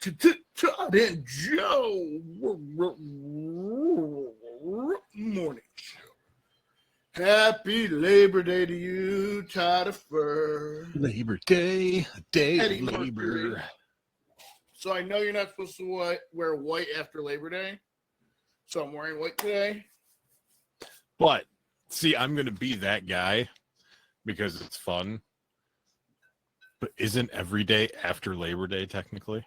to Todd and Joe morning show. Happy Labor Day to you, Todd of Fur. Labor Day, day Eddie of labor. Mercury. So I know you're not supposed to wear white after Labor Day, so I'm wearing white today. But, see, I'm going to be that guy because it's fun. But isn't every day after Labor Day, technically?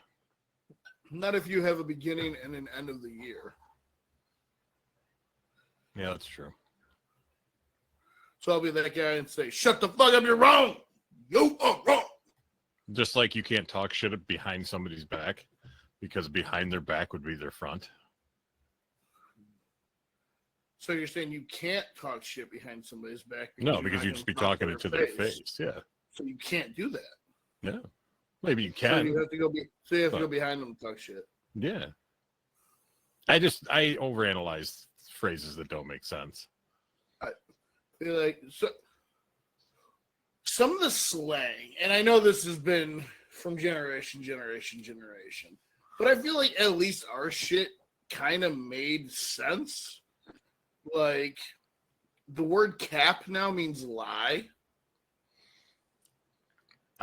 Not if you have a beginning and an end of the year. Yeah, that's true. So I'll be that guy and say, shut the fuck up, you're wrong. You are wrong. Just like you can't talk shit behind somebody's back because behind their back would be their front. So you're saying you can't talk shit behind somebody's back? No, because you'd just be talking it to their face. Yeah. So you can't do that. Yeah. Maybe you can. So you have to go behind them and talk shit. Yeah. I overanalyze phrases that don't make sense. I feel like some of the slang, and I know this has been from generation, but I feel like at least our shit kind of made sense. Like, the word cap now means lie.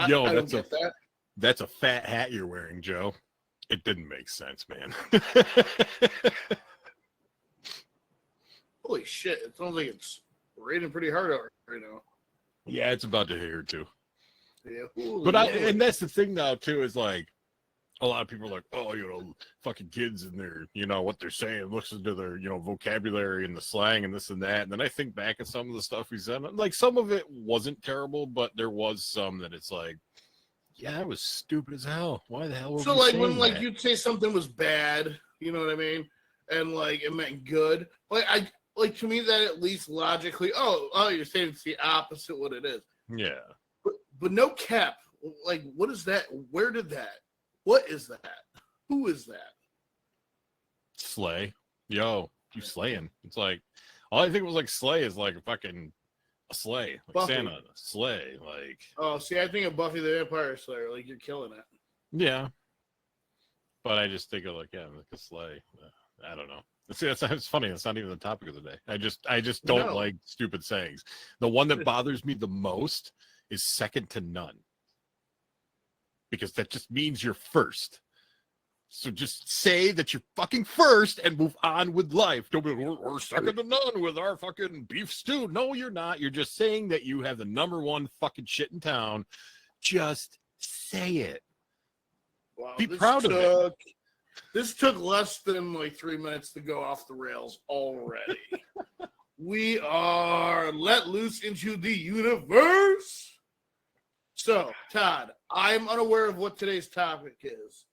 Yo, I don't get that. That's a fat hat you're wearing, Joe. It didn't make sense, man. Holy shit, it sounds like it's raining pretty hard out right now. Yeah, it's about to hit here too. Yeah. But and that's the thing now too, is like a lot of people are like, oh, fucking kids and their, what they're saying, listen to their, vocabulary and the slang and this and that. And then I think back at some of the stuff we said, like some of it wasn't terrible, but there was some that it's like, yeah, that was stupid as hell. Why the hell were so we like saying when like that? you'd say something was bad, you know what I mean? And like it meant good. Like to me that at least logically, oh, you're saying it's the opposite what it is. Yeah. But no cap. Like, what is that? Where did that? What is that? Who is that? Slay. Yo, you slaying. It's like, all I think was like slay is like a sleigh. Like Buffy. Santa, sleigh. Like, Oh, see, I think of Buffy the Vampire Slayer. Like, you're killing it. yeah. But I just think of like a sleigh. I don't know. See, it's funny. It's not even the topic of the day. I just don't like stupid sayings. The one that bothers me the most is second to none. Because that just means you're first. So just say that you're fucking first and move on with life. Don't be like, we're second to none with our fucking beef stew. No, you're not. You're just saying that you have the number one fucking shit in town. Just say it. Wow, be proud of it. This took less than like 3 minutes to go off the rails already. We are let loose into the universe. So, Todd, I'm unaware of what today's topic is.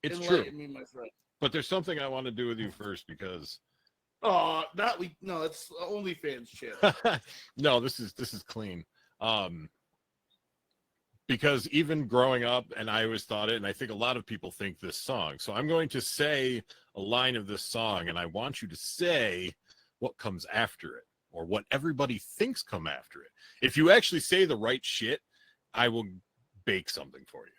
It's Enlighten true. me, my friend. But there's something I want to do with you first because no, it's OnlyFans channel. no, this is clean. Because even growing up, and I always thought it, and I think a lot of people think this song. So I'm going to say a line of this song, and I want you to say what comes after it, or what everybody thinks come after it. If you actually say the right shit, I will bake something for you.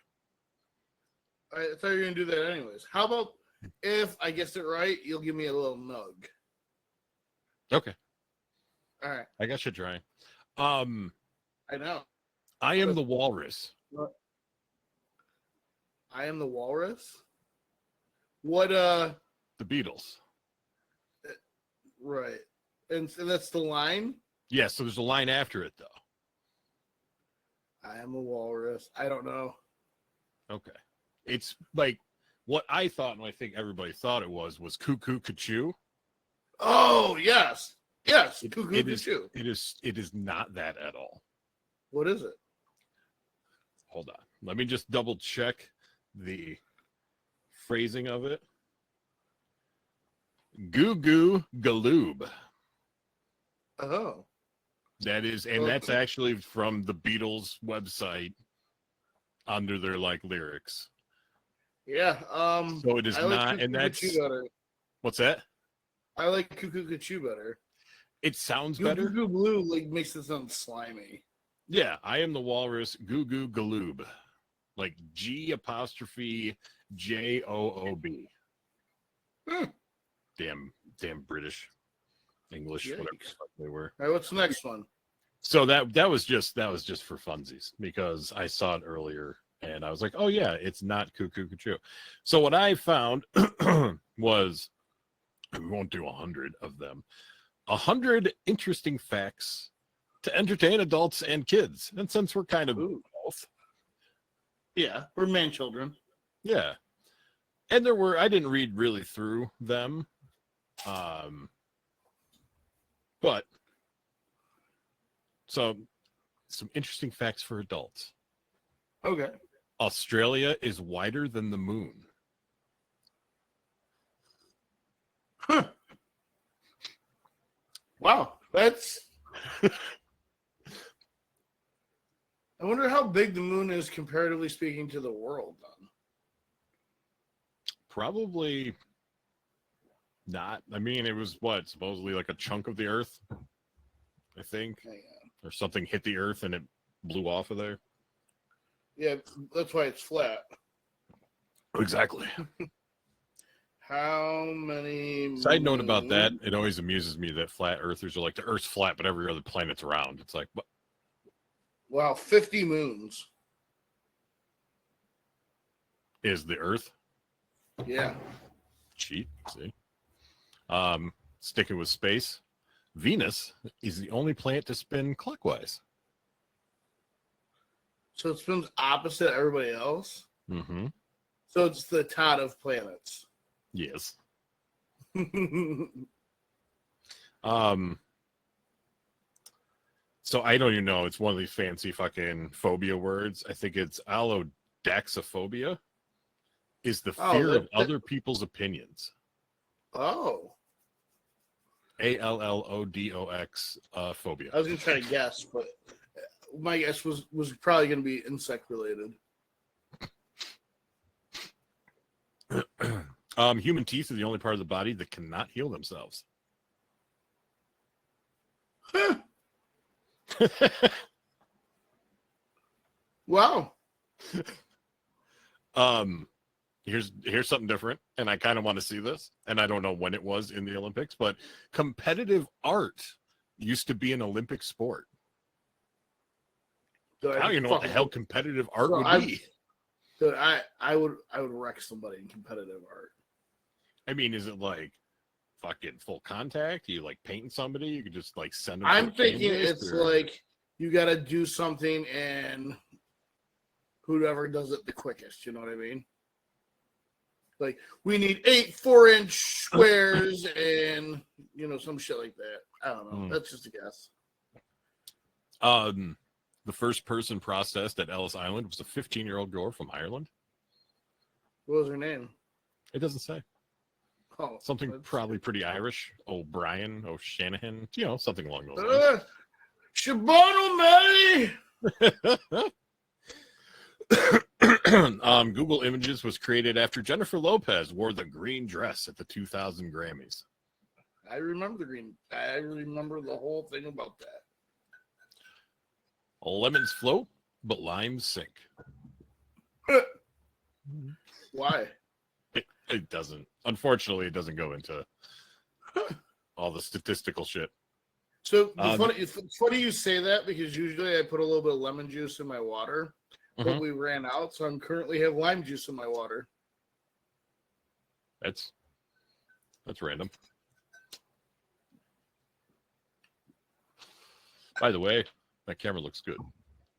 I thought you were going to do that anyways. How about if I guess it right, you'll give me a little nug. Okay. All right. I got you trying. I know. I am the walrus. I am the walrus? What, The Beatles. Right. And that's the line? Yeah, so there's a line after it, though. I am a walrus. I don't know. Okay. It's like what I thought, and I think everybody thought it was cuckoo cachoo. Oh, yes. Yes, cuckoo cachoo. It is not that at all. What is it? Hold on. Let me just double check the phrasing of it. Goo goo galoob. Oh. That is, and that's actually from the Beatles website under their like lyrics. Yeah. So it is not, and that's what's that? I like cuckoo cachoo better. It sounds better. Goo goo blue like makes it sound slimy. Yeah, I am the walrus. Goo goo galoob. like G''Joob. Damn British English, Yikes. whatever the fuck they were. All right, what's the next one? So that was just for funsies because I saw it earlier and I was like, oh yeah, it's not cuckoo cuckoo. So what I found was, we won't do 100 of them, 100 interesting facts to entertain adults and kids. And since we're kind of both, yeah, we're man children. Yeah. And I didn't read really through them. But so some interesting facts for adults. Okay. Australia is wider than the moon. Huh. Wow, that's. I wonder how big the moon is comparatively speaking to the world. Then probably not. I mean, it was supposedly like a chunk of the Earth, I think, or something hit the Earth and it blew off of there. Yeah, that's why it's flat. Exactly. How many? Side note about that: it always amuses me that flat earthers are like, the Earth's flat, but every other planet's round. It's like, what? Wow, 50 moons. Is the Earth? Yeah. Cheat. See. Sticking with space, Venus is the only planet to spin clockwise. So it spins opposite everybody else. Mm-hmm. So it's the Todd of planets. Yes. So I don't even know. It's one of these fancy fucking phobia words. I think it's allodaxophobia. Is the fear of other people's opinions. Oh. ALLODOX phobia. I was gonna try to guess, but my guess was probably gonna be insect related. Human teeth are the only part of the body that cannot heal themselves. Huh. Wow. Here's something different, and I kind of want to see this, and I don't know when it was in the Olympics, but competitive art used to be an Olympic sport. I don't even know what the hell competitive art would be. Dude, I would wreck somebody in competitive art. I mean, is it like fucking full contact? You like painting somebody? You could just like send them. I'm thinking it's like you got to do something, and whoever does it the quickest. You know what I mean? Like we need 8 4-inch squares, and some shit like that. I don't know. That's just a guess. The first person processed at Ellis Island was a 15-year-old girl from Ireland. What was her name? It doesn't say. Oh, something probably pretty Irish. O'Brien, O'Shanahan, something along those lines. Shabon O'Malley! Google Images was created after Jennifer Lopez wore the green dress at the 2000 Grammys. I remember the green. I remember the whole thing about that. Lemons float, but limes sink. Why? It doesn't. Unfortunately, it doesn't go into all the statistical shit. So it's funny you say that, because usually I put a little bit of lemon juice in my water, but we ran out, so I'm currently have lime juice in my water. That's random. By the way, that camera looks good.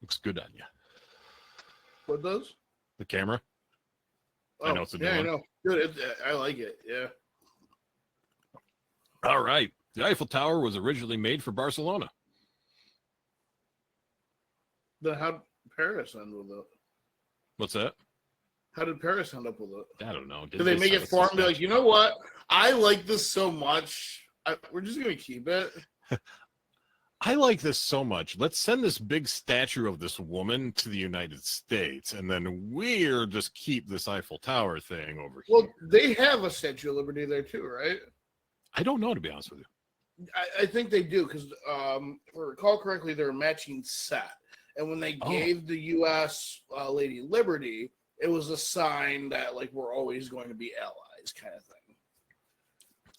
Looks good on you. What does? The camera. Oh, I know it's a new one. I know. Good. I like it. Yeah. All right. The Eiffel Tower was originally made for Barcelona. Then how did Paris end with it? What's that? How did Paris end up with it? I don't know. Did they make it for him and be like, you know what? I like this so much. We're just going to keep it. I like this so much. Let's send this big statue of this woman to the United States, and then we'll just keep this Eiffel Tower thing over here. Well, they have a Statue of Liberty there too, right? I don't know, to be honest with you. I think they do, because if I recall correctly, they're a matching set. And when they gave the U.S. Lady Liberty, it was a sign that like we're always going to be allies, kind of thing.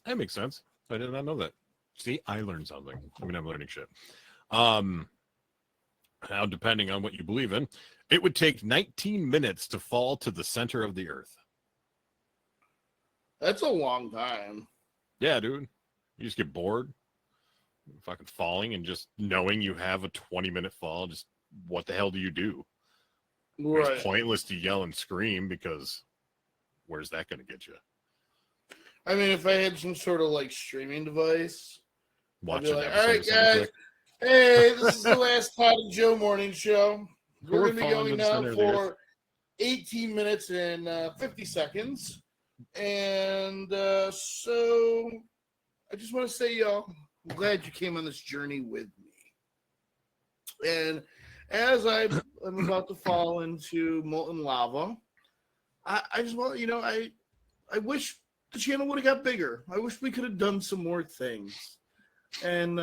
That makes sense. I did not know that. See, I learned something. I mean, I'm learning shit. Now, depending on what you believe in, it would take 19 minutes to fall to the center of the earth. That's a long time. Yeah, dude. You just get bored, fucking falling, and just knowing you have a 20-minute fall. Just what the hell do you do? Right. It's pointless to yell and scream because where's that going to get you? I mean, if I had some sort of like streaming device, Watch I'd be an like, episode all right, of something guys. quick. Hey, this is the last Todd and Joe morning show. We're going to be falling going to the now center of the earth. for 18 minutes and 50 seconds. And so I just want to say, y'all, I'm glad you came on this journey with me. And as I'm about to fall into molten lava, I just want, I wish the channel would have got bigger. I wish we could have done some more things. And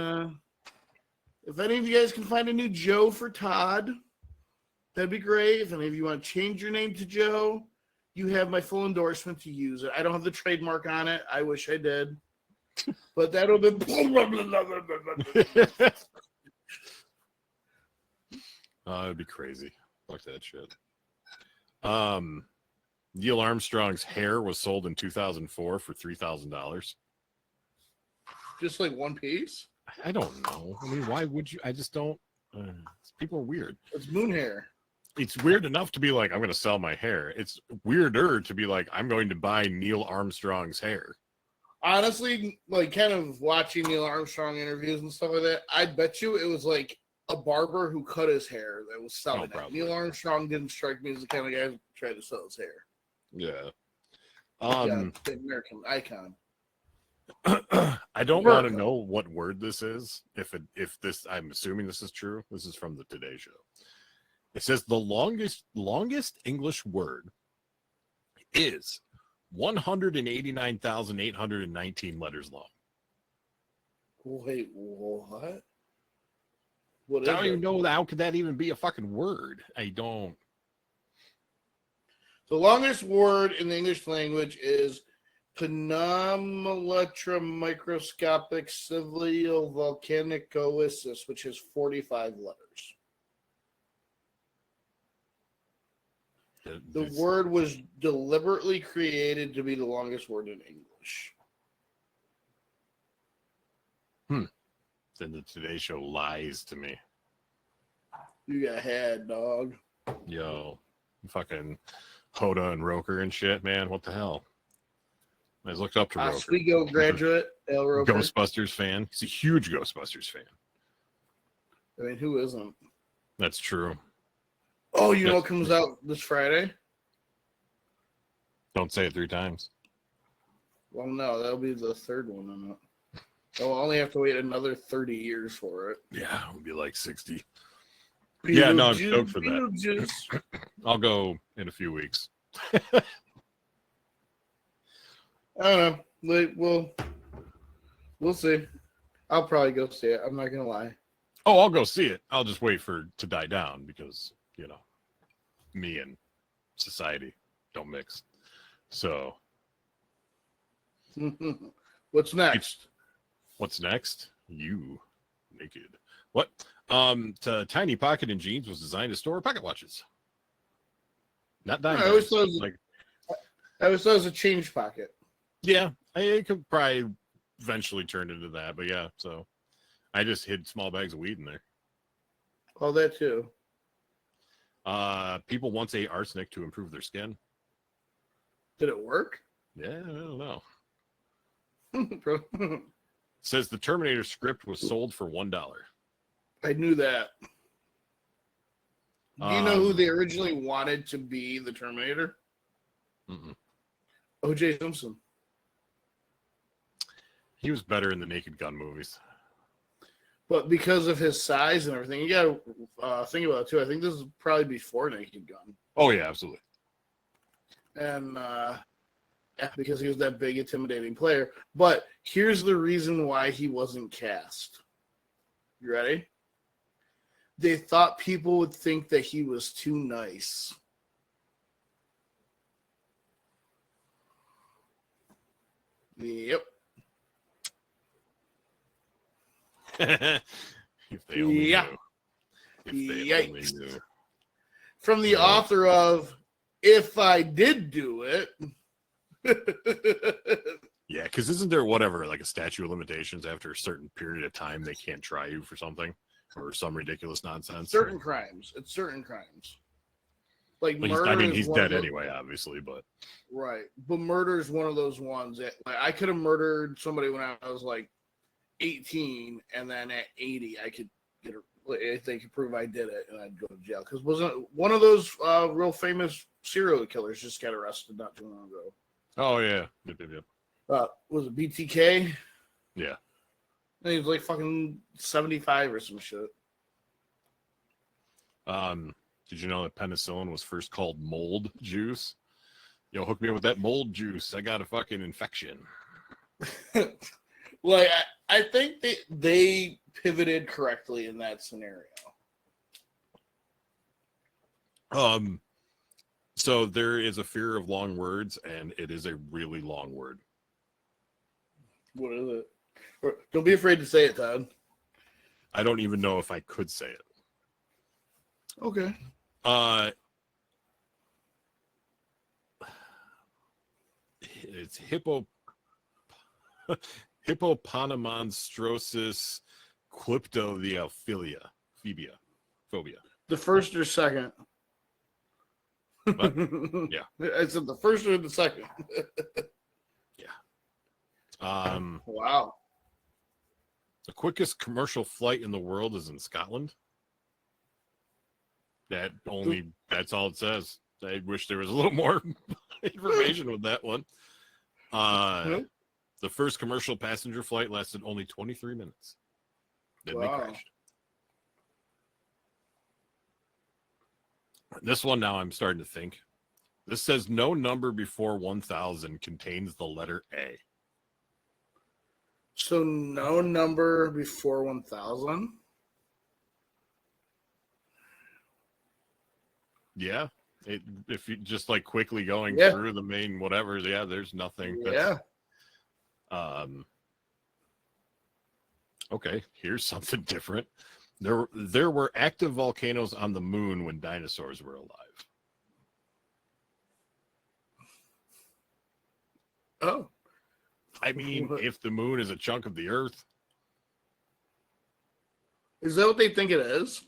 if any of you guys can find a new Joe for Todd, that'd be great. If any of you want to change your name to Joe, you have my full endorsement to use it. I don't have the trademark on it. I wish I did. But that'll be... It'd be crazy. Fuck that shit. Neil Armstrong's hair was sold in 2004 for $3,000. Just like one piece? I don't know. I mean, why would you? I just don't. People are weird. It's moon hair. It's weird enough to be like, I'm going to sell my hair. It's weirder to be like, I'm going to buy Neil Armstrong's hair. Honestly, like kind of watching Neil Armstrong interviews and stuff like that, I bet you it was like a barber who cut his hair that was selling it. Neil Armstrong didn't strike me as the kind of guy who tried to sell his hair. Yeah. The American icon. I don't want to know what word this is. If this, I'm assuming this is true. This is from the Today Show. It says the longest English word is 189,819 letters long. Wait, what? What I don't even know how could that even be a fucking word. I don't. The longest word in the English language is Pneumaletra microscopic civil volcanicoisis, which has 45 letters. The word was deliberately created to be the longest word in English. Then the Today Show lies to me. You got had, dog. Yo, fucking Hoda and Roker and shit, man. What the hell? I looked up to Roker. Oswego graduate, Al Roker. Ghostbusters fan. He's a huge Ghostbusters fan. I mean, who isn't? That's true. Oh, you know what comes out this Friday? Don't say it 3 times. Well, no, that'll be the third one on it. I'll only have to wait another 30 years for it. Yeah, it would be like 60. Yeah, no, I'm stoked for that. Beetlejuice. I'll go in a few weeks. I don't know. Like, we'll see. I'll probably go see it. I'm not gonna lie. Oh, I'll go see it. I'll just wait for it to die down because, me and society don't mix. So what's next? What's next? You naked. What? Tiny Pocket in jeans was designed to store pocket watches. Not diamond. I always thought it was a change pocket. Yeah, it could probably eventually turn into that, but yeah, so I just hid small bags of weed in there. Oh, that too. People once ate arsenic to improve their skin. Did it work? Yeah, I don't know. It says the Terminator script was sold for $1. I knew that. Do you know who they originally wanted to be the Terminator? O.J. Simpson. He was better in the Naked Gun movies. But because of his size and everything, you got to think about it too. I think this is probably before Naked Gun. Oh, yeah, absolutely. And because he was that big, intimidating player. But here's the reason why he wasn't cast. You ready? They thought people would think that he was too nice. Yep. If they only Yeah. knew. If they only Yikes. knew. From the Yeah. author of If I Did Do It. Yeah, because isn't there whatever, like a statute of limitations after a certain period of time they can't try you for something or some ridiculous nonsense? Certain crimes. It's certain crimes. Like Well, murder he's is one dead of the, anyway, obviously, but right. But murder is one of those ones that like, I could have murdered somebody when I was like 18, and then at 80 I could get if they could prove I did it, and I'd go to jail. Because wasn't one of those real famous serial killers just got arrested not too long ago? oh yeah. Yep. Was it BTK? Yeah. And he was like fucking 75 or some shit. Did you know that penicillin was first called mold juice? Yo, hook me up with that mold juice. I got a fucking infection. Like I think they pivoted correctly in that scenario. So there is a fear of long words, and it is a really long word. What is it? Don't be afraid to say it, Todd. I don't even know if I could say it. Okay. It's hippopotamonstrosis phobia. The first or second? What? Yeah. I said the first or the second. Yeah. Wow. The quickest commercial flight in the world is in Scotland. That's all it says. I wish there was a little more information with that one. The first commercial passenger flight lasted only 23 minutes. Then they crashed. This one now I'm starting to think. This says no number before 1,000 contains the letter A. So no number before 1,000? Yeah. If you just like quickly going through the main whatever, there's nothing. Yeah. Okay, here's something different. There were active volcanoes on the moon when dinosaurs were alive. Oh. I mean, if the moon is a chunk of the Earth. Is that what they think it is?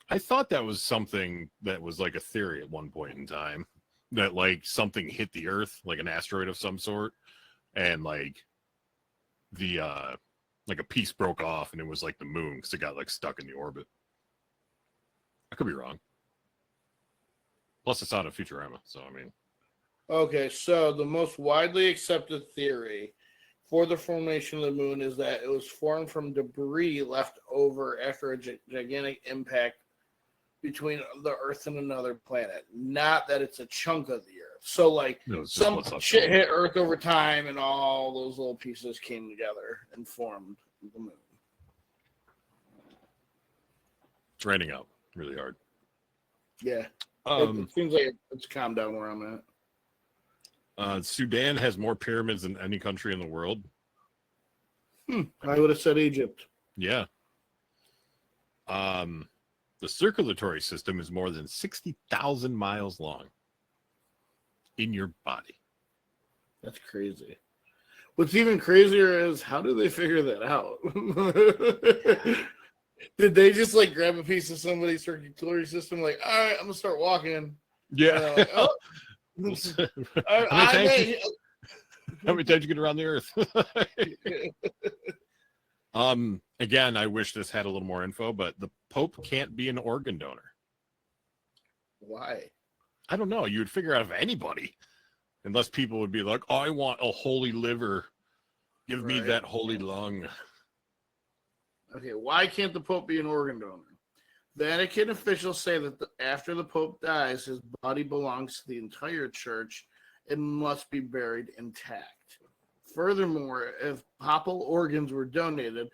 I thought that was something that was like a theory at one point in time. That like something hit the Earth, like an asteroid of some sort, and like the like a piece broke off and it was like the moon because it got like stuck in the orbit. I could be wrong. Plus it's out of Futurama, so I mean. Okay, so the most widely accepted theory for the formation of the moon is that it was formed from debris left over after a gigantic impact between the Earth and another planet, not that it's a chunk of the Earth. So, like, some shit hit Earth over time, and all those little pieces came together and formed the moon. It's raining out really hard. Yeah. It seems like it's calmed down where I'm at. Sudan has more pyramids than any country in the world. I would have said Egypt. Yeah. The circulatory system is more than 60,000 miles long in your body. That's crazy. What's even crazier is how do they figure that out? Did they just like grab a piece of somebody's circulatory system? Like, all right, I'm gonna start walking. Yeah. Like, oh. How many times you get around the Earth? Again, I wish this had a little more info, but the Pope can't be an organ donor. Why? I don't know. You would figure out of anybody, unless people would be like, "Oh, I want a holy liver. Give me that holy lung." Okay, why can't the Pope be an organ donor? Vatican officials say that after the Pope dies, his body belongs to the entire church and must be buried intact. Furthermore, if papal organs were donated,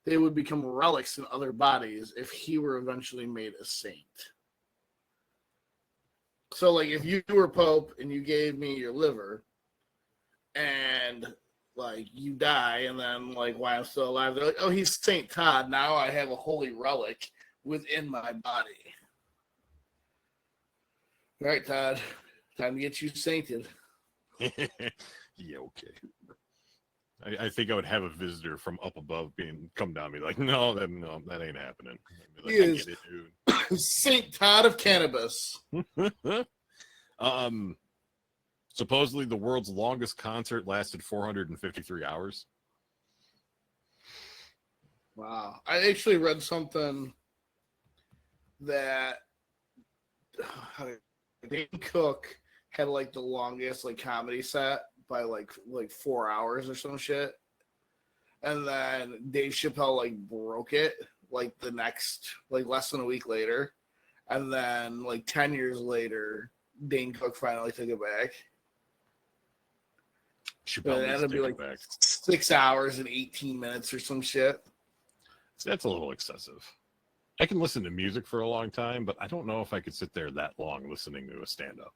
they would become relics in other bodies if he were eventually made a saint. So, like, if you were Pope and you gave me your liver, and like you die, and then like while I'm still alive, they're like, "Oh, he's Saint Todd. Now I have a holy relic within my body." All right, Todd, time to get you sainted. Yeah, okay. I think I would have a visitor from up above come down and be like, no, that ain't happening. Like, He is Saint Todd of cannabis. Supposedly the world's longest concert lasted 453 hours. Wow. I actually read something that Dane Cook had like the longest like comedy set by like 4 hours or some shit. And then Dave Chappelle like broke it like the next like less than a week later. And then like 10 years later, Dane Cook finally took it back. That'd be like back. 6 hours and 18 minutes or some shit. That's a little excessive. I can listen to music for a long time, but I don't know if I could sit there that long listening to a stand-up.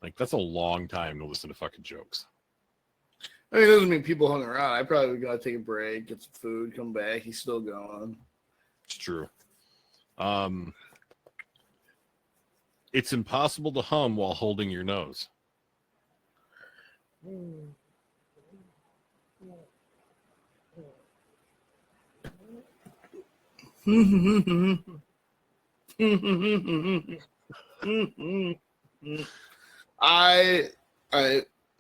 Like, that's a long time to listen to fucking jokes. I mean, it doesn't mean people hung around. I probably would go take a break, get some food, come back. He's still going. It's true. It's impossible to hum while holding your nose. I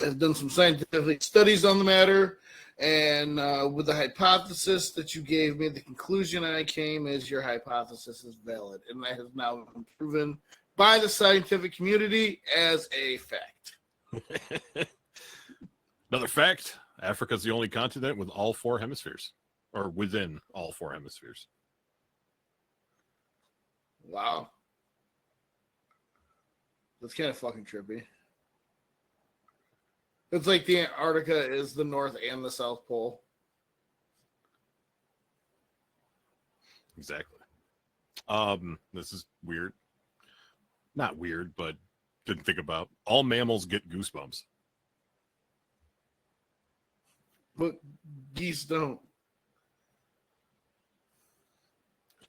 have done some scientific studies on the matter, and with the hypothesis that you gave me, the conclusion I came is your hypothesis is valid, and that has now been proven by the scientific community as a fact. Another fact, Africa's the only continent with all 4 hemispheres, or within all 4 hemispheres. Wow. That's kind of fucking trippy. It's like the Antarctica is the North and the South Pole. Exactly. This is weird. Not weird, but didn't think about. All mammals get goosebumps. But geese don't.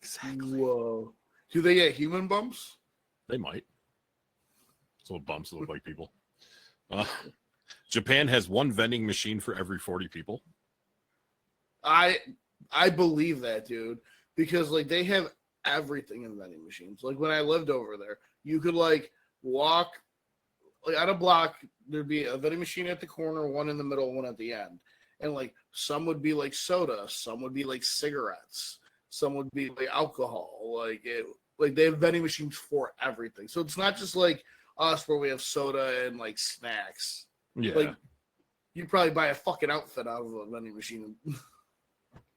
Exactly. Whoa. Do they get human bumps? They might. So bumps look like people. Japan has 1 vending machine for every 40 people. I believe that, dude, because like they have everything in vending machines. Like when I lived over there, you could like walk like on a block. There'd be a vending machine at the corner, one in the middle, one at the end, and like some would be like soda, some would be like cigarettes, some would be like alcohol. Like they have vending machines for everything. So it's not just like us where we have soda and like snacks. Yeah. Like you probably buy a fucking outfit out of a vending machine.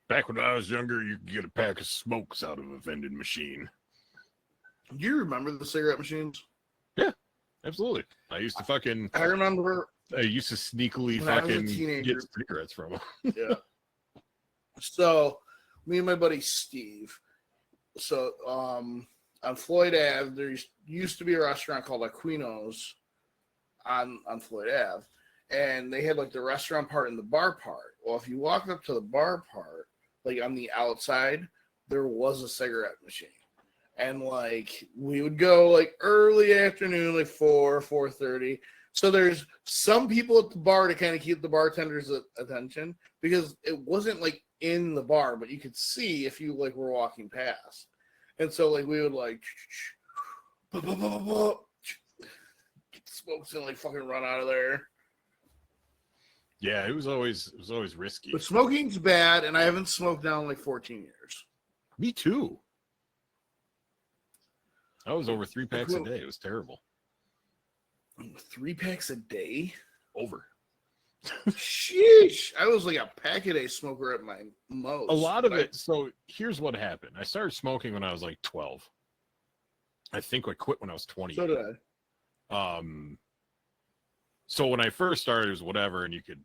Back when I was younger, you could get a pack of smokes out of a vending machine. Do you remember the cigarette machines? Yeah, absolutely. I used to fucking. I remember. I used to sneakily fucking get cigarettes from them. Yeah. So, me and my buddy Steve. So, on Floyd Ave, there used to be a restaurant called Aquino's on Floyd Ave, and they had like the restaurant part and the bar part. Well, if you walk up to the bar part, like on the outside, there was a cigarette machine. And like we would go like early afternoon, like 4:30. So there's some people at the bar to kind of keep the bartender's attention because it wasn't like in the bar, but you could see if you like were walking past. And so like we would like get the smokes and like fucking run out of there. Yeah, it was always risky. But smoking's bad, and I haven't smoked now in like 14 years. Me too. I was over 3 packs a day. It was terrible. 3 packs a day? Over. Sheesh. I was like a pack-a-day smoker at my most. A lot of it. So here's what happened. I started smoking when I was like 12. I think I quit when I was 20. So did I. So when I first started, it was whatever, and you could,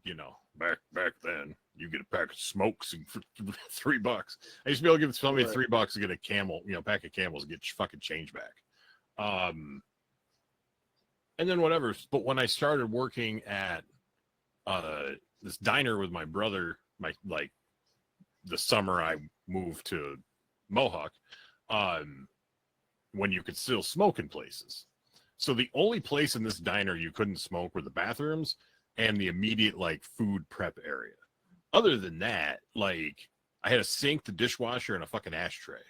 back then, you get a pack of smokes for $3. I used to be able to give somebody Right. $3 to get a Camel, pack of Camels and get fucking change back. And then whatever. But when I started working at this diner with my brother, the summer I moved to Mohawk, when you could still smoke in places. So the only place in this diner you couldn't smoke were the bathrooms and the immediate food prep area. Other than that, I had a sink, the dishwasher, and a fucking ashtray.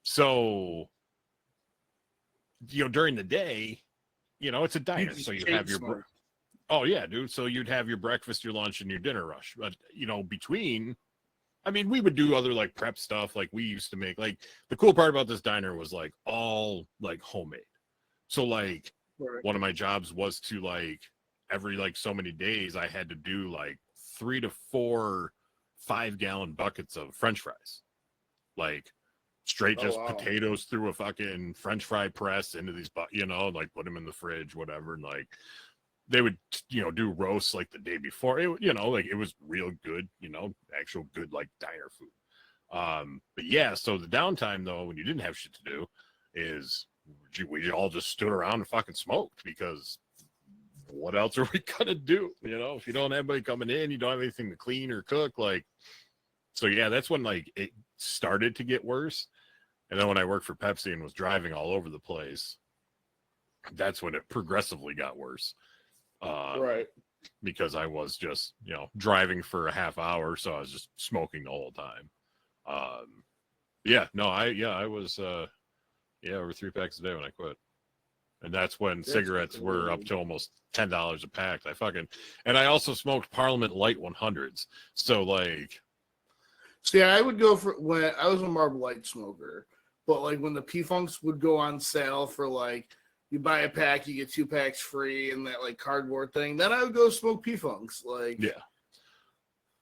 So during the day, it's a diner, so you have your oh yeah, dude. So you'd have your breakfast, your lunch, and your dinner rush. But between, we would do other prep stuff. We used to make the cool part about this diner was all homemade. So one of my jobs was to every so many days I had to do 3 to 4 5-gallon buckets of French fries, straight potatoes through a fucking French fry press into these, put them in the fridge, whatever, and they would do roasts the day before. It was real good, actual good diner food. But yeah, so the downtime though, when you didn't have shit to do, is we all just stood around and fucking smoked, because what else are we gonna do? If you don't have anybody coming in, you don't have anything to clean or cook, so yeah, that's when it started to get worse. And then when I worked for Pepsi and was driving all over the place, that's when it progressively got worse. Right. Because I was just, driving for a half hour, so I was just smoking the whole time. I was over 3 packs a day when I quit. And that's when cigarettes were up to almost $10 a pack. And I also smoked Parliament Light 100s. So see, I would go for, when I was a Marlboro Light smoker, but when the P-Funks would go on sale for you buy a pack, you get 2 packs free, and that cardboard thing, then I would go smoke P-Funks.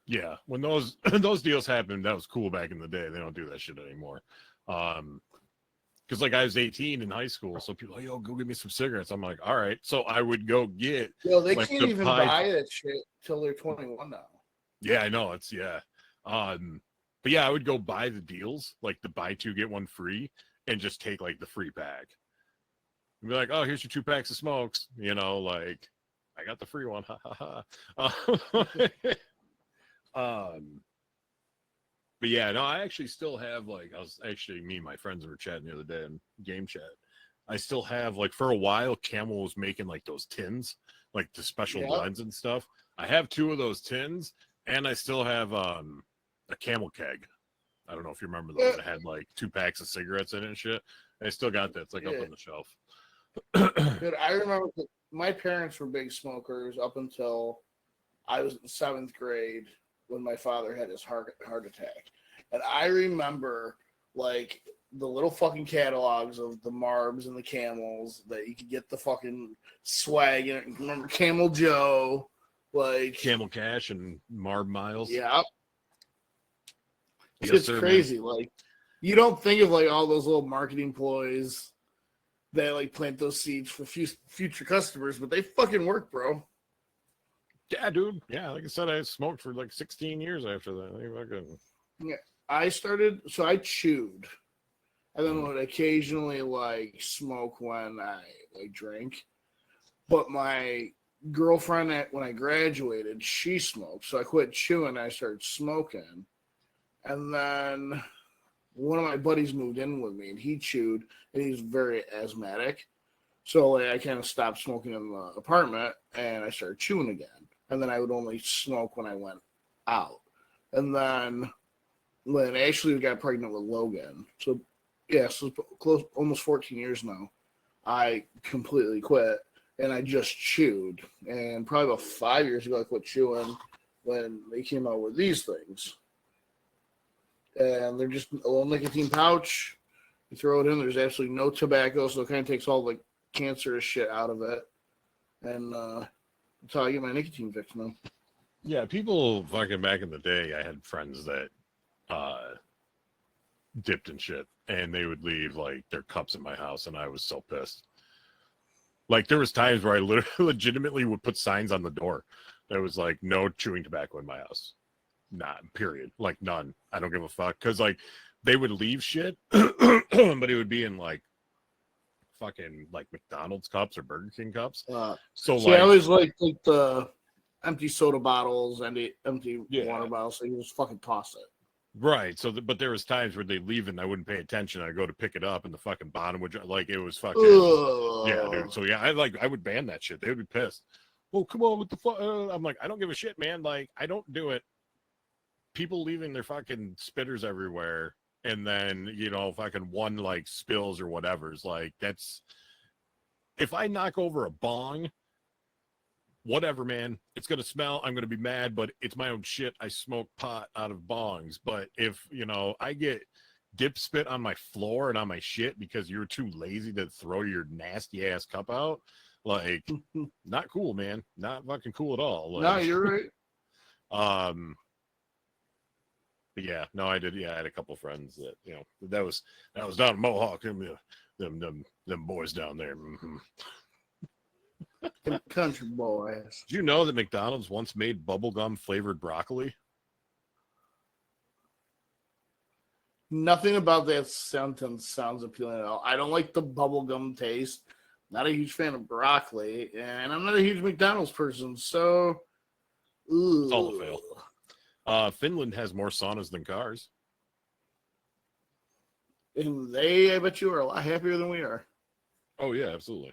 Yeah. When those deals happened, that was cool back in the day. They don't do that shit anymore. Because I was 18 in high school, so people yo, go get me some cigarettes. I'm like, all right. So I would go get. They can't even buy that shit till they're 21 now. Yeah, I know. It's but yeah, I would go buy the deals, the buy 2 get 1 free, and just take the free pack. And be like, oh, here's your 2 packs of smokes. I got the free one. Ha ha ha. But yeah, no, I actually still have me and my friends were chatting the other day in game chat. I still have for a while, Camel was making those tins, the special blends and stuff. I have 2 of those tins, and I still have a Camel keg. I don't know if you remember those. It had 2 packs of cigarettes in it and shit. I still got that. It's up on the shelf. Dude, I remember my parents were big smokers up until I was in 7th grade when my father had his heart attack. And I remember the little fucking catalogs of the Marbs and the Camels that you could get the fucking swag in it. Remember Camel Joe, Camel Cash and Marb Miles. Yeah. Yes, it's sir, crazy. Man. You don't think of all those little marketing ploys that plant those seeds for future customers, but they fucking work, bro. Yeah, dude. Yeah, like I said, I smoked for 16 years after that. Yeah, I chewed, and then would occasionally smoke when I drink. But my girlfriend, when I graduated, she smoked, so I quit chewing. And I started smoking, and then one of my buddies moved in with me, and he chewed, and he's very asthmatic. So I kind of stopped smoking in the apartment, and I started chewing again. And then I would only smoke when I went out. And then when Ashley got pregnant with Logan, so close, almost 14 years now, I completely quit, and I just chewed. And probably about 5 years ago, I quit chewing when they came out with these things. And they're just a little nicotine pouch. You throw it in. There's absolutely no tobacco, so it kind of takes all the cancerous shit out of it. And that's how I get my nicotine fix now. Yeah, people fucking back in the day, I had friends that dipped in shit, and they would leave their cups in my house, and I was so pissed. Like there was times where I literally legitimately would put signs on the door that was like no chewing tobacco in my house. Not period. Like none. I don't give a fuck. Cause like they would leave shit, but it would be in like fucking like McDonald's cups or Burger King cups. So see, like I always like the empty soda bottles and the empty Yeah. water bottles, so you just fucking toss it. right. So but there was times where they leave and I wouldn't pay attention. I'd go to pick it up and the fucking bottom would like it was fucking yeah, dude. So yeah, I would ban that shit. They would be pissed. Oh, come on with the fuck. I'm like, I don't give a shit, man. Like, I don't do it. People leaving their fucking spitters everywhere, and then fucking one like spills or whatever's like that's. If I knock over a bong, whatever, man, it's gonna smell. I'm gonna be mad, but it's my own shit. I smoke pot out of bongs, but if I get dip spit on my floor and on my shit because you're too lazy to throw your nasty ass cup out. Like, not cool, man. Not fucking cool at all. Like, No, you're right. But yeah, no, I did. Yeah, I had a couple friends that that was down in Mohawk. Them boys down there. Mm-hmm. Country boys. Did you know that McDonald's once made bubblegum flavored broccoli? Nothing about that sentence sounds appealing at all. I don't like the bubblegum taste. Not a huge fan of broccoli, and I'm not a huge McDonald's person, so it's all a fail. Finland has more saunas than cars. And they, I bet you, are a lot happier than we are. Oh yeah, absolutely.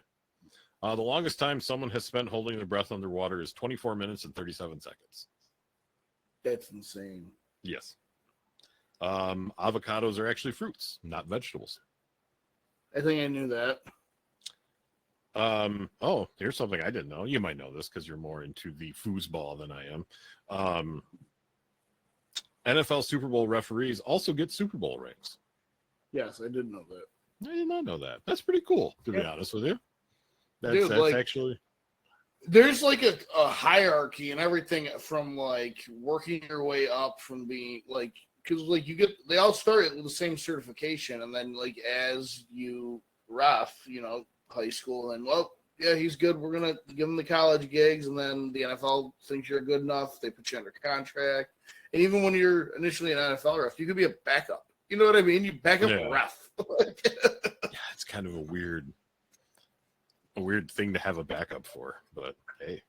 The longest time someone has spent holding their breath underwater is 24 minutes and 37 seconds. That's insane. Yes. Avocados are actually fruits, not vegetables. I think I knew that. Oh, here's something I didn't know. You might know this because you're more into the foosball than I am. NFL Super Bowl referees also get Super Bowl rings. Yes, I did know that. I did not know that. That's pretty cool, to be honest with you. That's like, actually... There's like a hierarchy and everything from like working your way up from being like, because like they all start with the same certification, and then like as you ref, high school, and well, yeah, he's good. We're gonna give him the college gigs, and then the NFL thinks you're good enough. They put you under contract, and even when you're initially an NFL ref, you could be a backup. You know what I mean? You back up a ref. Yeah, it's kind of a weird thing to have a backup for, but hey,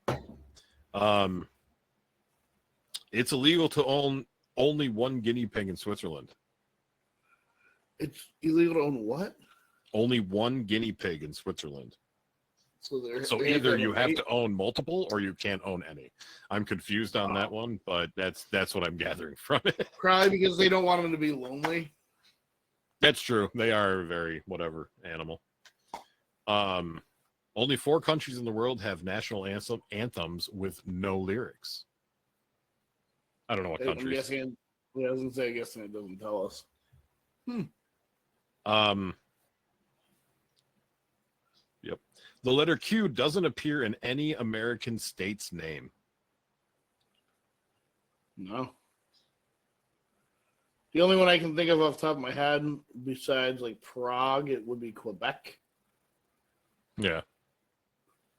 it's illegal to own only one guinea pig in Switzerland. It's illegal to own what? Only one guinea pig in Switzerland. So either you have to own multiple or you can't own any. I'm confused on that one, but that's what I'm gathering from it. Probably because they don't want them to be lonely. That's true. They are a very whatever animal. Only 4 countries in the world have national anthems with no lyrics. I don't know what countries. I'm guessing. Yeah, I was gonna say. I guess it doesn't tell us. Yep. The letter Q doesn't appear in any American state's name. No. The only one I can think of off the top of my head, besides like Prague, it would be Quebec. Yeah.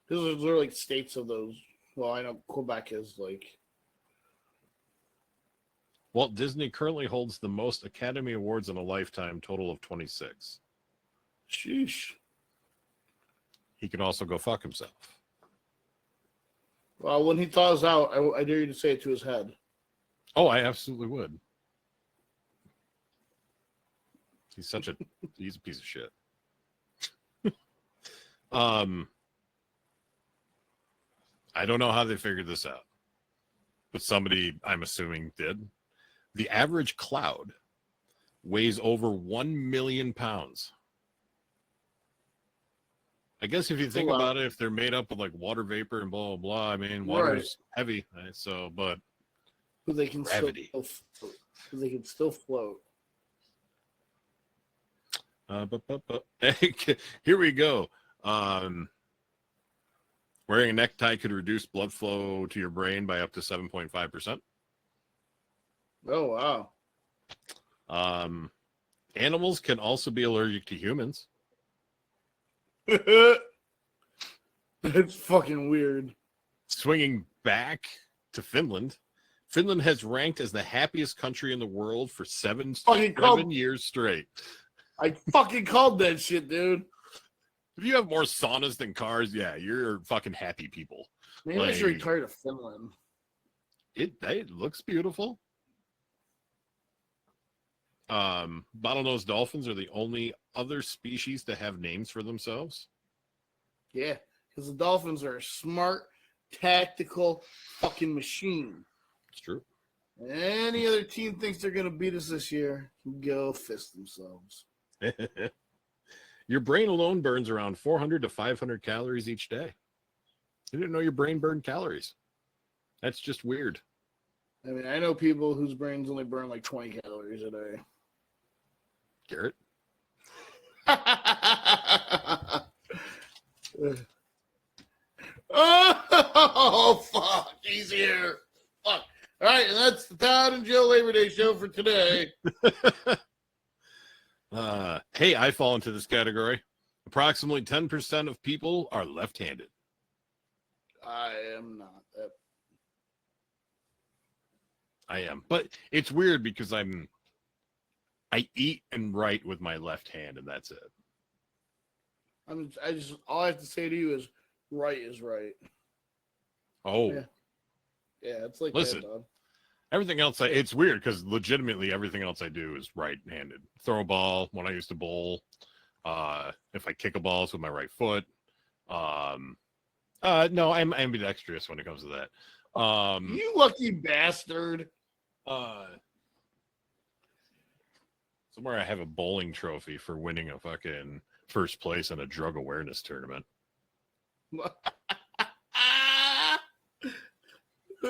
Those are like states of those. Well, I know Quebec is like. Walt Disney currently holds the most Academy Awards in a lifetime, total of 26. Sheesh. He can also go fuck himself. Well, when he thaws out, I dare you to say it to his head. Oh, I absolutely would. He's a piece of shit. I don't know how they figured this out, but somebody, I'm assuming, did. The average cloud weighs over 1 million pounds. I guess if you think about it, if they're made up of like water vapor and blah, blah, blah, I mean, water's heavy, right? So, but they can gravity. They can still float. Here we go. Wearing a necktie could reduce blood flow to your brain by up to 7.5%. Oh, wow. Animals can also be allergic to humans. It's fucking weird. Swinging back to Finland. Finland has ranked as the happiest country in the world for seven years straight. I fucking called that shit, dude. If you have more saunas than cars, yeah, you're fucking happy people. Maybe I should retire to Finland. It looks beautiful. Bottlenose dolphins are the only other species to have names for themselves. Yeah, because the dolphins are a smart, tactical fucking machine. It's true. Any other team thinks they're going to beat us this year, go fist themselves. Your brain alone burns around 400 to 500 calories each day. You didn't know your brain burned calories. That's just weird. I mean, I know people whose brains only burn like 20 calories a day. Garrett? Oh, fuck. He's here. Fuck. All right, and that's the Todd and Joe Labor Day show for today. Hey, I fall into this category. Approximately 10% of people are left-handed. I am not. I am. But it's weird because I eat and write with my left hand, and that's it. All I have to say to you is right is right. Oh. Yeah, it's like listen, that, dog. Everything else, it's weird because legitimately everything else I do is right-handed. Throw a ball when I used to bowl. If I kick a ball, it's with my right foot. No, I'm ambidextrous when it comes to that. You lucky bastard. Somewhere I have a bowling trophy for winning a fucking first place in a drug awareness tournament. I'll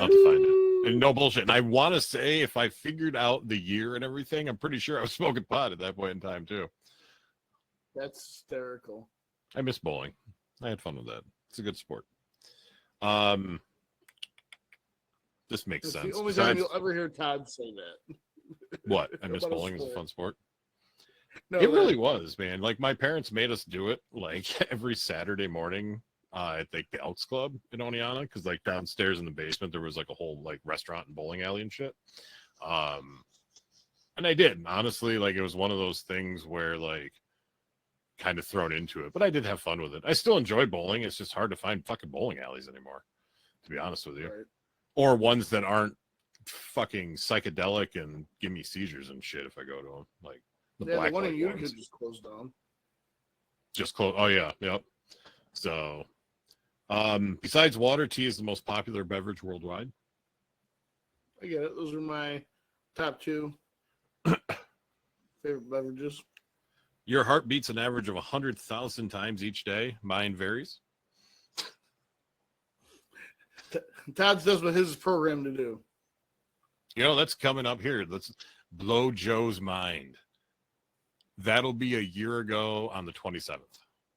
have to find it. And no bullshit. And I want to say if I figured out the year and everything, I'm pretty sure I was smoking pot at that point in time too. That's hysterical. I miss bowling. I had fun with that. It's a good sport. This makes sense. The only time you'll ever hear Todd say that. What? I miss bowling as a fun sport. No, it really was, man. Like my parents made us do it like every Saturday morning at the Elks Club in Oneonta, because like downstairs in the basement there was like a whole like restaurant and bowling alley and shit. And I did, honestly, like it was one of those things where like kind of thrown into it, but I did have fun with it. I still enjoy bowling. It's just hard to find fucking bowling alleys anymore, to be honest with you. Right. Or ones that aren't fucking psychedelic and give me seizures and shit if I go to them. Like the one in Utica just closed down. Just close. Oh yeah, yep. So, besides water, tea is the most popular beverage worldwide. I get it. Those are my top two favorite beverages. Your heart beats an average of 100,000 times each day. Mine varies. Todd does what his programmed to do. You know, that's coming up here. Let's blow Joe's mind. That'll be a year ago on the 27th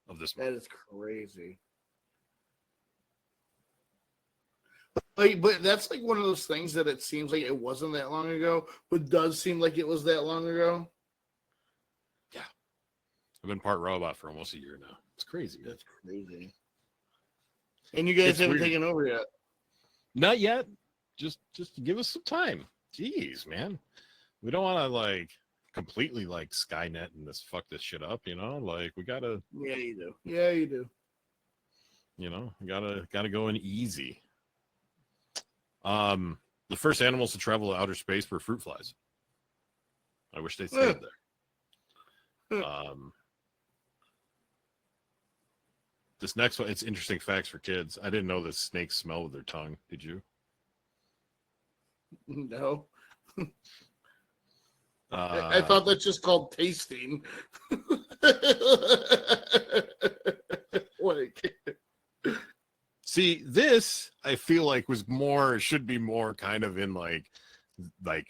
of this month. That is crazy. Like, but that's like one of those things that it seems like it wasn't that long ago, but does seem like it was that long ago. Yeah. I've been part robot for almost a year now. It's crazy. That's crazy. And you guys haven't taken over yet. Not yet. Just give us some time. Jeez, man. We don't want to like completely like Skynet and fuck this shit up, you know? Like we gotta. Yeah, you do. Yeah, you do. You know, gotta go in easy. The first animals to travel to outer space were fruit flies. I wish they stayed there. This next one, it's interesting facts for kids. I didn't know that snakes smell with their tongue. Did you? No. I thought that's just called tasting. Like, see, this I feel like should be more kind of in like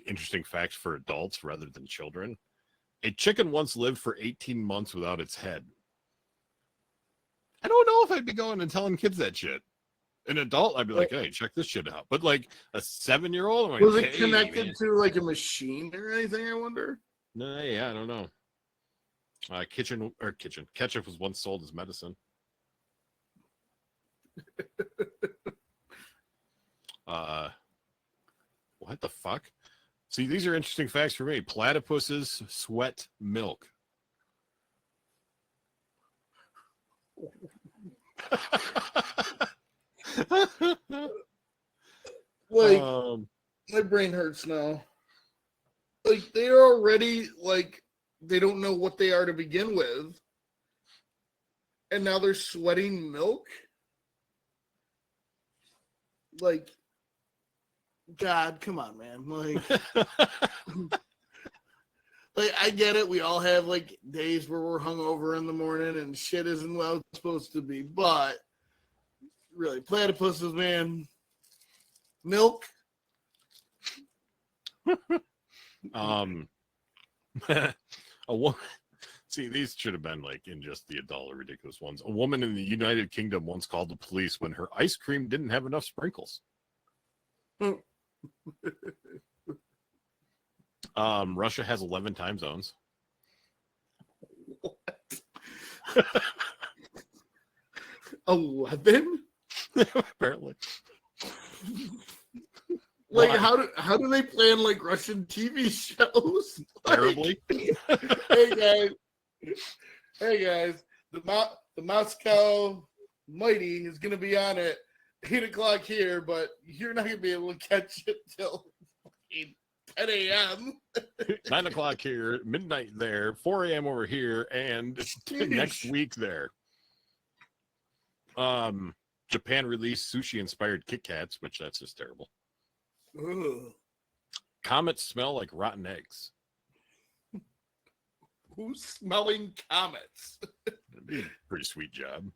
interesting facts for adults rather than children. A chicken once lived for 18 months without its head. I don't know if I'd be going and telling kids that shit. An adult, I'd be like, hey, check this shit out. But like a 7-year-old, was it connected to like a machine or anything, I wonder? No, yeah, I don't know. Ketchup was once sold as medicine. What the fuck? See, these are interesting facts for me. Platypuses sweat milk. Like, my brain hurts now. Like, they're already, like, they don't know what they are to begin with. And now they're sweating milk? Like, God, come on, man. Like, I get it. We all have, like, days where we're hungover in the morning and shit isn't what it's supposed to be. But, really, platypuses, man. Milk? A woman. See, these should have been like in just the adult or ridiculous ones. A woman in the United Kingdom once called the police when her ice cream didn't have enough sprinkles. Russia has 11 time zones. What? 11? Apparently. Like, how do they plan like Russian TV shows? Terribly. Like, hey guys, the Moscow Mighty is gonna be on at 8:00 here, but you're not gonna be able to catch it till 10 a.m. 9 o'clock here, midnight there, 4 a.m. over here, and next week there. Japan released sushi-inspired Kit Kats, which that's just terrible. Ugh. Comets smell like rotten eggs. Who's smelling comets? That'd be a pretty sweet job.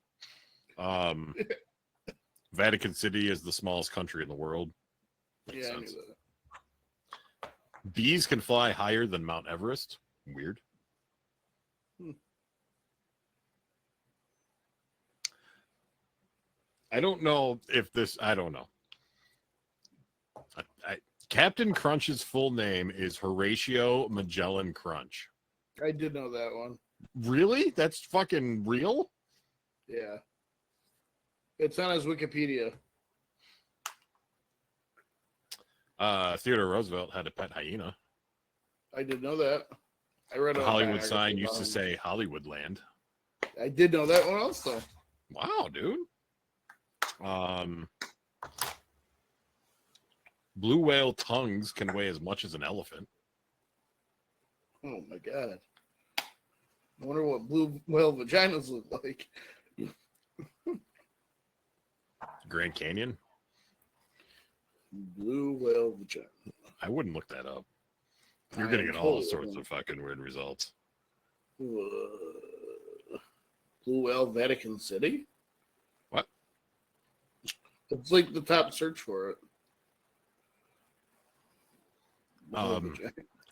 Vatican City is the smallest country in the world. Makes sense. I knew that. Bees can fly higher than Mount Everest. Weird. I don't know if this. I don't know. Captain Crunch's full name is Horatio Magellan Crunch. I did know that one. Really? That's fucking real? Yeah. It's on his Wikipedia. Theodore Roosevelt had a pet hyena. I did know that. I read the Hollywood sign used to say Hollywoodland. I did know that one also. Wow, dude. Blue whale tongues can weigh as much as an elephant. Oh my god. I wonder what blue whale vaginas look like. Grand Canyon? Blue whale vagina. I wouldn't look that up. You're getting all sorts of fucking weird results. Blue whale Vatican City? What? It's like the top search for it.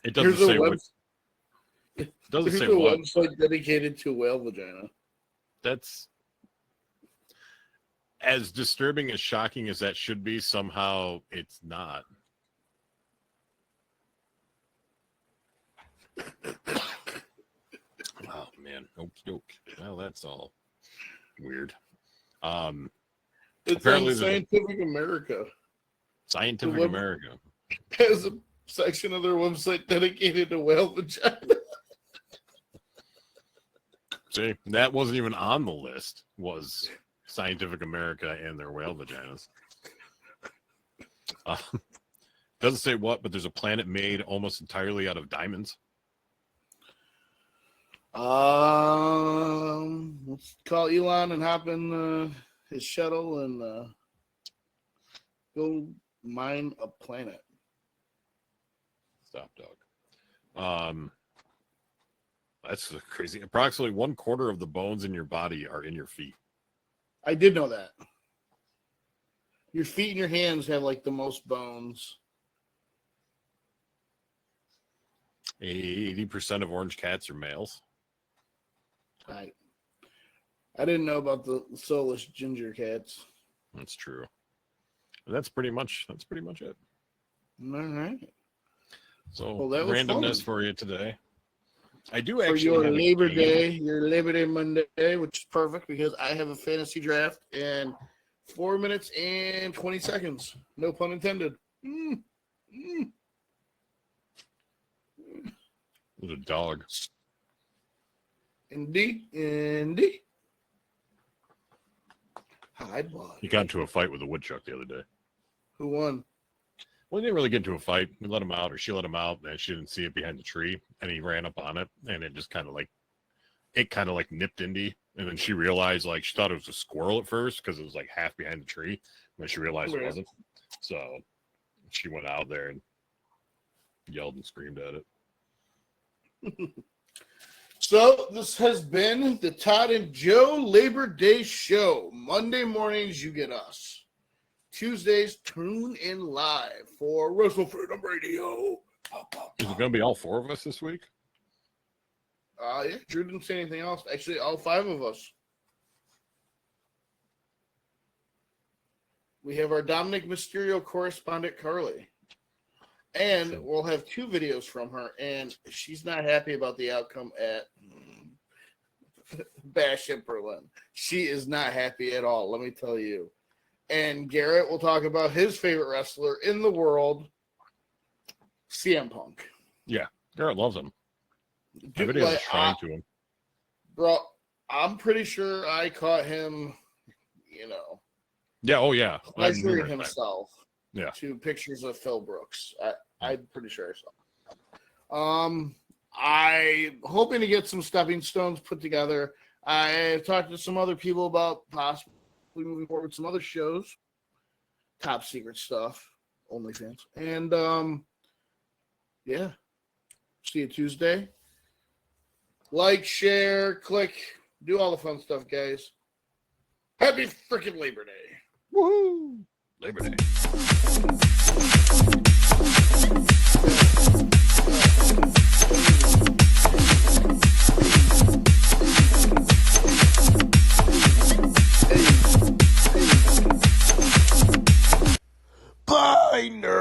It doesn't say what. It doesn't say what. There's a website dedicated to whale vagina. That's as disturbing, as shocking as that should be. Somehow, it's not. Oh man, doke. Well, that's all weird. It's on Scientific America. Scientific America has a section of their website dedicated to whale vagina. See, that wasn't even on the list. Was Scientific America and their whale vaginas? Doesn't say what, but there's a planet made almost entirely out of diamonds. Let's call Elon and hop in his shuttle and go mine a planet. Stop, dog. That's crazy. Approximately 1/4 of the bones in your body are in your feet. I did know that. Your feet and your hands have like the most bones. 80% of orange cats are males. I didn't know about the soulless ginger cats. That's true. That's pretty much it. All right. So randomness for you today. I do actually for your Labor Day Monday, which is perfect because I have a fantasy draft and 4 minutes and 20 seconds. No pun intended. It was a dog. Indeed. Hi, buddy. He got into a fight with a woodchuck the other day. Who won? Well, he didn't really get into a fight. We let him out, or she let him out, and she didn't see it behind the tree, and he ran up on it, and it just kind of like nipped Indy, and then she realized, like, she thought it was a squirrel at first because it was like half behind the tree, but she realized it wasn't. So she went out there and yelled and screamed at it. So this has been the Todd and Joe Labor Day Show. Monday mornings, you get us. Tuesdays, tune in live for Wrestle Freedom Radio. Is it going to be all four of us this week? Yeah, Drew didn't say anything else. Actually, all five of us. We have our Dominic Mysterio correspondent, Carly. And we'll have 2 videos from her, and she's not happy about the outcome at Bash in Berlin. She is not happy at all, let me tell you. And Garrett will talk about his favorite wrestler in the world, CM Punk. Yeah, Garrett loves him. Dude, Everybody was trying to him. Bro, I'm pretty sure I caught him, Yeah, oh yeah. pleasuring himself. Yeah. To pictures of Phil Brooks. I'm pretty sure I saw. I'm hoping to get some stepping stones put together. I talked to some other people about possibly moving forward with some other shows, top secret stuff, OnlyFans, and yeah. See you Tuesday. Like, share, click, do all the fun stuff, guys. Happy freaking Labor Day! Woohoo! Labor Day. Bye, nerd.